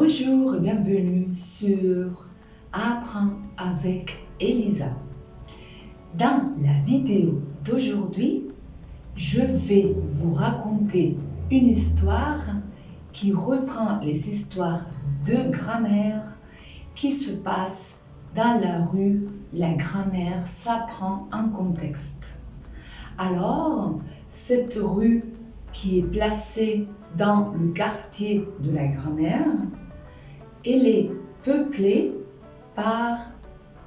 Bonjour et bienvenue sur Apprends avec Elisa. Dans la vidéo d'aujourd'hui, je vais vous raconter une histoire qui reprend les histoires de grammaire qui se passent dans la rue. La grammaire s'apprend en contexte. Alors, cette rue qui est placée dans le quartier de la grammaire, elle est peuplée par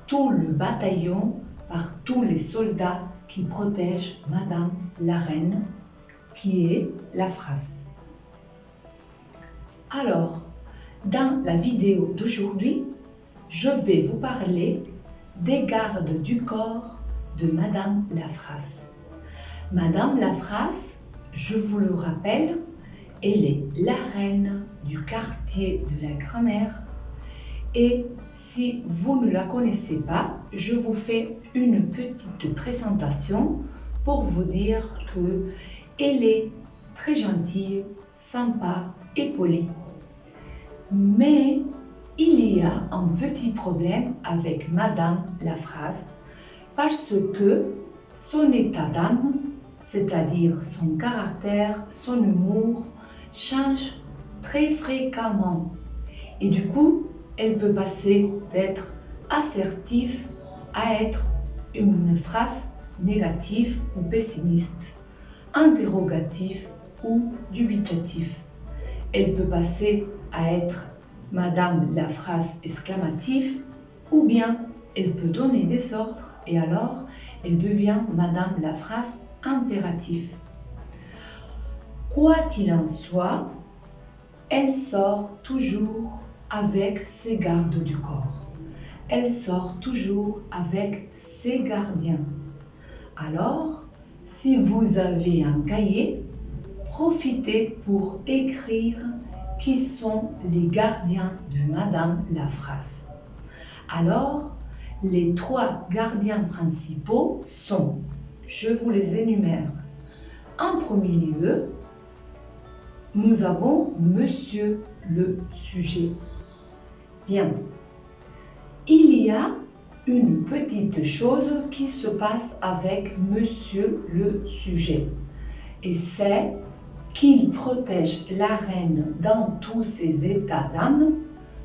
tout le bataillon, par tous les soldats qui protègent Madame la Reine, qui est la phrase. Alors, dans la vidéo d'aujourd'hui, je vais vous parler des gardes du corps de Madame la phrase. Madame la phrase, je vous le rappelle, elle est la reine du quartier de la grammaire. Et si vous ne la connaissez pas, je vous fais une petite présentation pour vous dire qu'elle est très gentille, sympa et polie. Mais il y a un petit problème avec Madame la phrase parce que son état d'âme, c'est-à-dire son caractère, son humour, change très fréquemment. Et du coup, elle peut passer d'être assertive à être une phrase négative ou pessimiste, interrogative ou dubitative. Elle peut passer à être Madame la phrase exclamative ou bien elle peut donner des ordres et alors elle devient Madame la phrase impérative. Quoi qu'il en soit, elle sort toujours avec ses gardes du corps. Elle sort toujours avec ses gardiens. Alors, si vous avez un cahier, profitez pour écrire qui sont les gardiens de Madame la phrase. Alors, les 3 gardiens principaux sont, je vous les énumère. En premier lieu, nous avons Monsieur le sujet. Bien, il y a une petite chose qui se passe avec Monsieur le sujet. Et c'est qu'il protège la reine dans tous ses états d'âme,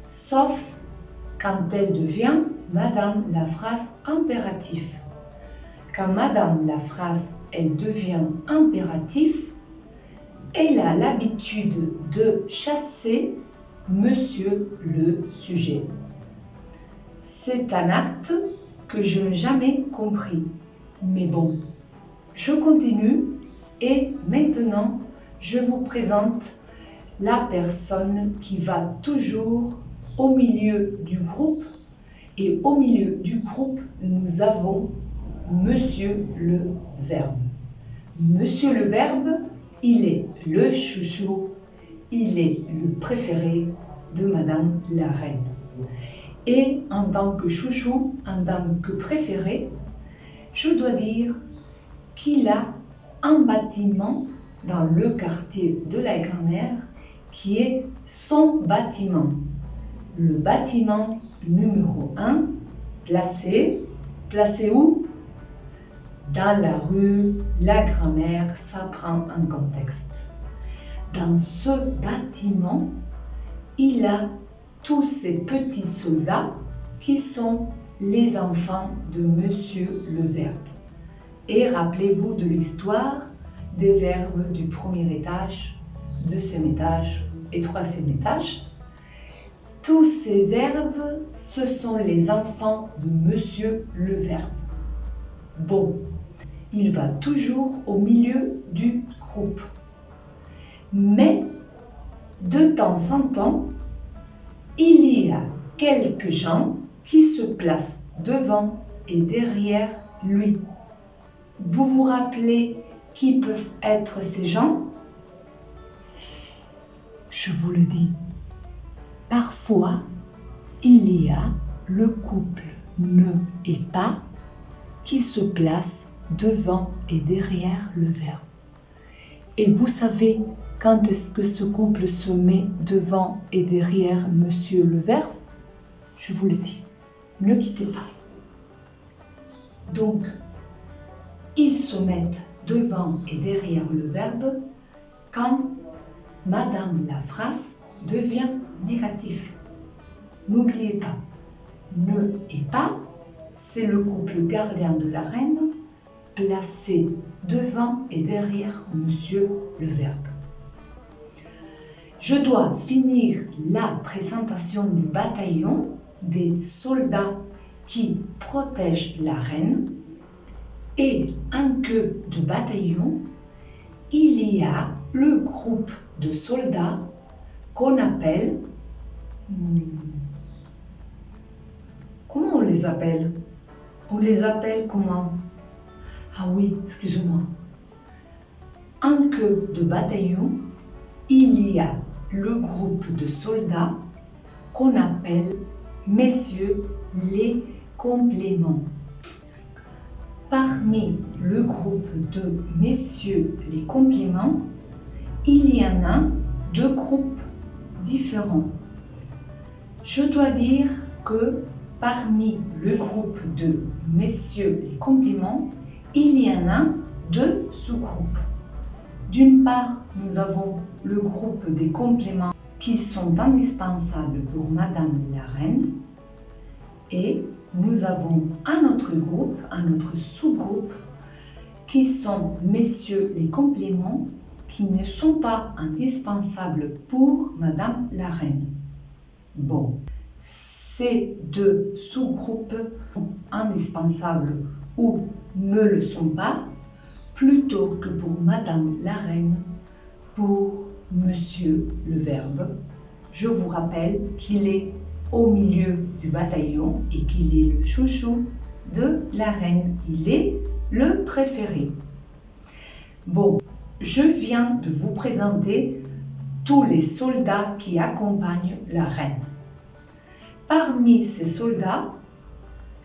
sauf quand elle devient Madame la phrase impérative. Quand Madame la phrase, elle devient impérative, elle a l'habitude de chasser Monsieur le sujet. C'est un acte que je n'ai jamais compris. Mais bon, je continue et maintenant, je vous présente la personne qui va toujours au milieu du groupe. Et au milieu du groupe, nous avons Monsieur le Verbe. Monsieur le Verbe, il est le chouchou, il est le préféré de Madame la Reine. Et en tant que chouchou, en tant que préféré, je dois dire qu'il a un bâtiment dans le quartier de la grammaire qui est son bâtiment. Le bâtiment numéro 1, placé où? Dans la rue, la grammaire s'apprend en contexte. Dans ce bâtiment, il a tous ces petits soldats qui sont les enfants de Monsieur le Verbe. Et rappelez-vous de l'histoire des verbes du premier étage, deuxième étage et troisième étage. Tous ces verbes, ce sont les enfants de Monsieur le Verbe. Bon, il va toujours au milieu du groupe. Mais, de temps en temps, il y a quelques gens qui se placent devant et derrière lui. Vous vous rappelez qui peuvent être ces gens? Je vous le dis. Parfois, il y a le couple ne et pas qui se place devant et derrière le verbe. Et vous savez quand est-ce que ce couple se met devant et derrière monsieur le verbe? Je vous le dis, ne quittez pas. Donc, ils se mettent devant et derrière le verbe quand madame la phrase devient négatif. N'oubliez pas, ne et pas, c'est le couple gardien de la reine placé devant et derrière monsieur le verbe. Je dois finir la présentation du bataillon des soldats qui protègent la reine. Et en queue de bataillon, il y a le groupe de soldats qu'on appelle... Comment on les appelle? On les appelle comment? Ah oui, excusez-moi. En queue de bataillon, il y a le groupe de soldats qu'on appelle messieurs les compléments. Parmi le groupe de messieurs les compléments, il y en a deux groupes différents. Je dois dire que parmi le groupe de messieurs les compléments, il y en a deux sous-groupes. D'une part, nous avons le groupe des compléments qui sont indispensables pour Madame la Reine et nous avons un autre groupe, un autre sous-groupe qui sont messieurs les compléments qui ne sont pas indispensables pour Madame la Reine. Bon, ces deux sous-groupes sont indispensables ou ne le sont pas, plutôt que pour Madame la Reine, pour Monsieur le Verbe. Je vous rappelle qu'il est au milieu du bataillon et qu'il est le chouchou de la Reine. Il est le préféré. Bon, je viens de vous présenter tous les soldats qui accompagnent la Reine. Parmi ces soldats,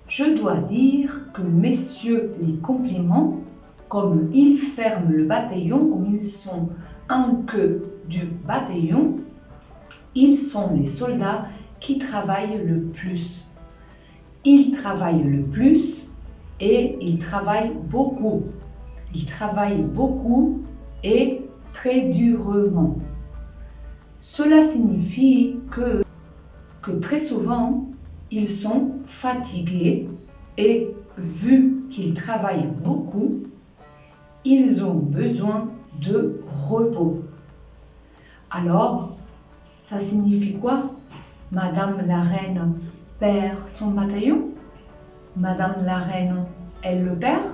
je dois dire que messieurs les compléments, comme ils ferment le bataillon, comme ils sont en queue du bataillon, ils sont les soldats qui travaillent le plus. Ils travaillent le plus et ils travaillent beaucoup. Ils travaillent beaucoup et très durement. Cela signifie que très souvent, ils sont fatigués et vu qu'ils travaillent beaucoup, ils ont besoin de repos. Alors, ça signifie quoi? Madame la Reine perd son bataillon? Madame la Reine, elle le perd?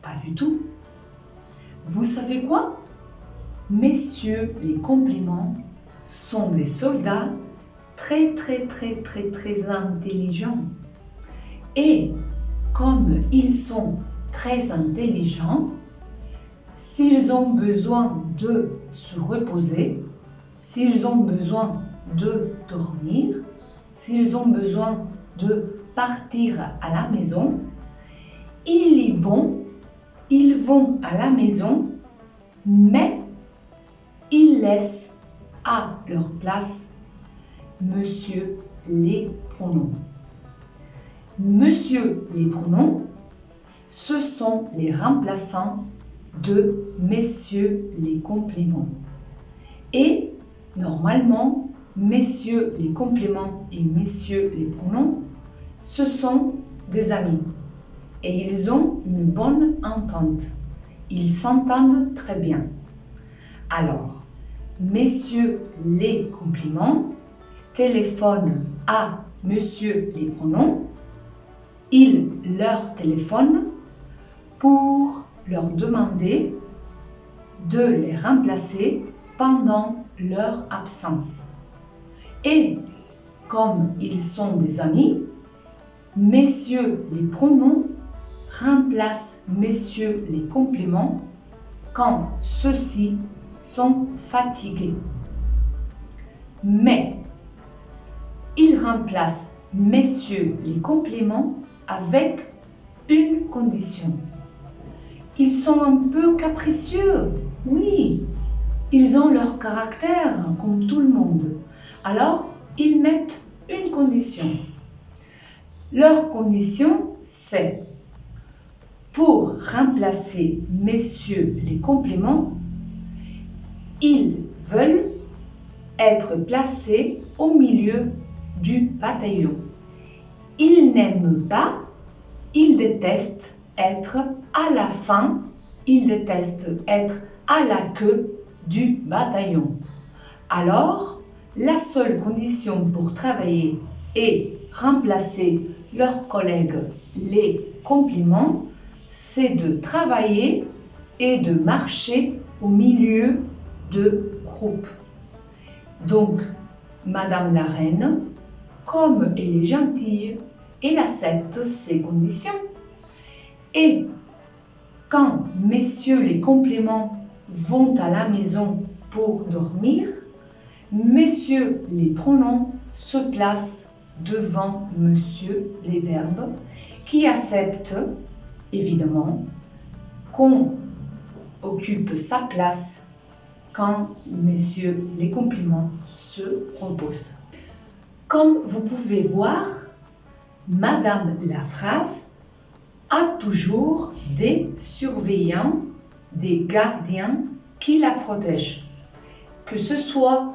Pas du tout. Vous savez quoi? Messieurs les compléments sont des soldats très intelligents. Et comme ils sont très intelligents, s'ils ont besoin de se reposer, s'ils ont besoin de dormir, s'ils ont besoin de partir à la maison, ils vont à la maison, mais ils laissent à leur place Monsieur les pronoms. Monsieur les pronoms, ce sont les remplaçants de messieurs les compléments. Et normalement, messieurs les compléments et messieurs les pronoms, ce sont des amis. Et ils ont une bonne entente. Ils s'entendent très bien. Alors, messieurs les compléments téléphonent à monsieur les pronoms. Ils leur téléphonent pour leur demander de les remplacer pendant leur absence. Et comme ils sont des amis, messieurs les pronoms remplacent messieurs les compléments quand ceux-ci sont fatigués. Mais ils remplacent messieurs les compléments avec une condition. Ils sont un peu capricieux, Oui, ils ont leur caractère comme tout le monde. Alors, ils mettent une condition. Leur condition, c'est pour remplacer messieurs les compléments, ils veulent être placés au milieu du bataillon. Ils n'aiment pas, ils détestent être à la fin, ils détestent être à la queue du bataillon. Alors, la seule condition pour travailler et remplacer leurs collègues les compléments, c'est de travailler et de marcher au milieu de groupes. Donc, Madame la Reine, comme elle est gentille, elle accepte ces conditions. Et quand messieurs les compléments vont à la maison pour dormir, messieurs les pronoms se placent devant monsieur les verbes qui acceptent évidemment qu'on occupe sa place quand messieurs les compléments se reposent. Comme vous pouvez voir, Madame la phrase a toujours des surveillants, des gardiens qui la protègent. Que ce soit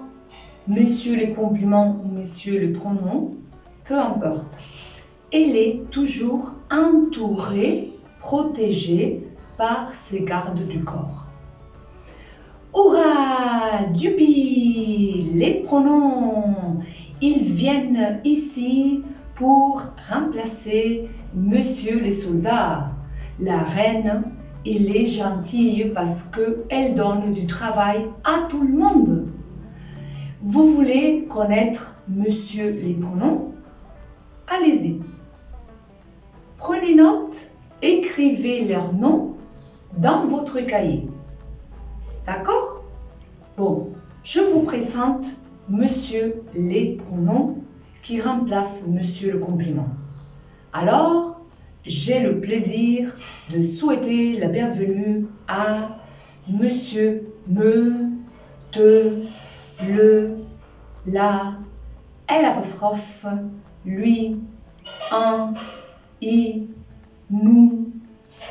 messieurs les compléments ou messieurs les pronoms, peu importe. Elle est toujours entourée, protégée par ses gardes du corps. Hurrah! Dupi! Les pronoms! Ils viennent ici pour remplacer monsieur les soldats. La reine, elle est gentille parce qu'elle donne du travail à tout le monde. Vous voulez connaître monsieur les pronoms? Allez-y. Prenez note, écrivez leurs noms dans votre cahier. D'accord? Bon, je vous présente monsieur les pronoms qui remplace monsieur le complément. Alors, j'ai le plaisir de souhaiter la bienvenue à monsieur, me, te, le, la, l'apostrophe, lui, un, i, nous,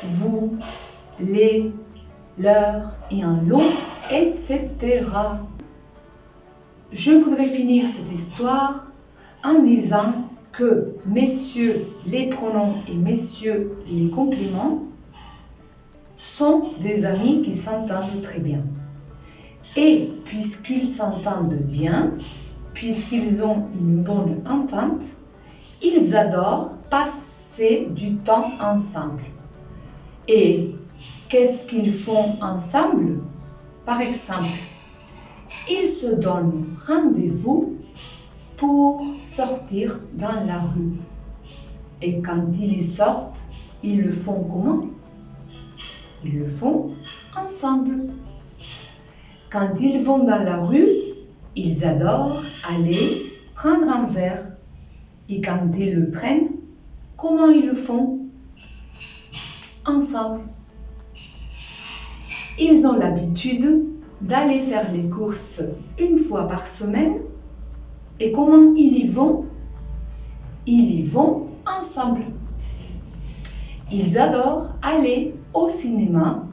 vous, les, leur et un long, etc. Je voudrais finir cette histoire en disant que messieurs les pronoms et messieurs les compléments sont des amis qui s'entendent très bien. Et puisqu'ils s'entendent bien, puisqu'ils ont une bonne entente, ils adorent passer du temps ensemble. Et qu'est-ce qu'ils font ensemble? Par exemple, ils se donnent rendez-vous pour sortir dans la rue. Et quand ils y sortent, ils le font comment? Ils le font ensemble. Quand ils vont dans la rue, ils adorent aller prendre un verre. Et quand ils le prennent, comment ils le font? Ensemble. Ils ont l'habitude d'aller faire les courses une fois par semaine. Et comment ils y vont? Ils y vont ensemble. Ils adorent aller au cinéma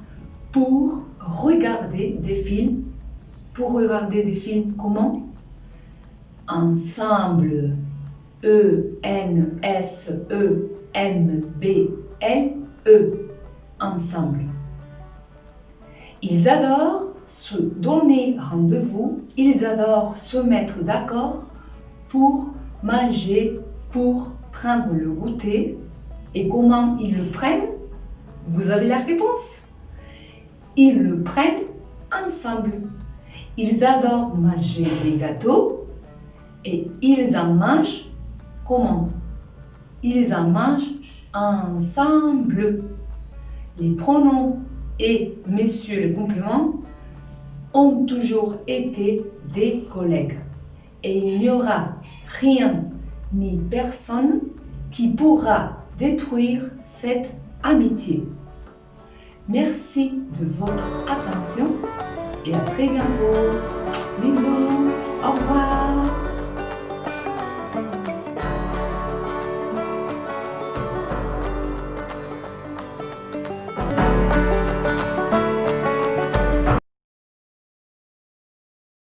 pour regarder des films. Pour regarder des films comment? Ensemble. E-N-S-E-M-B-L-E. Ensemble. Ils adorent se donner rendez-vous. Ils adorent se mettre d'accord pour manger, pour prendre le goûter. Et comment ils le prennent? Vous avez la réponse. Ils le prennent ensemble. Ils adorent manger des gâteaux et ils en mangent comment? Ils en mangent ensemble. Les pronoms et messieurs les compléments ont toujours été des collègues. Et il n'y aura rien ni personne qui pourra détruire cette amitié. Merci de votre attention et à très bientôt. Bisous, au revoir.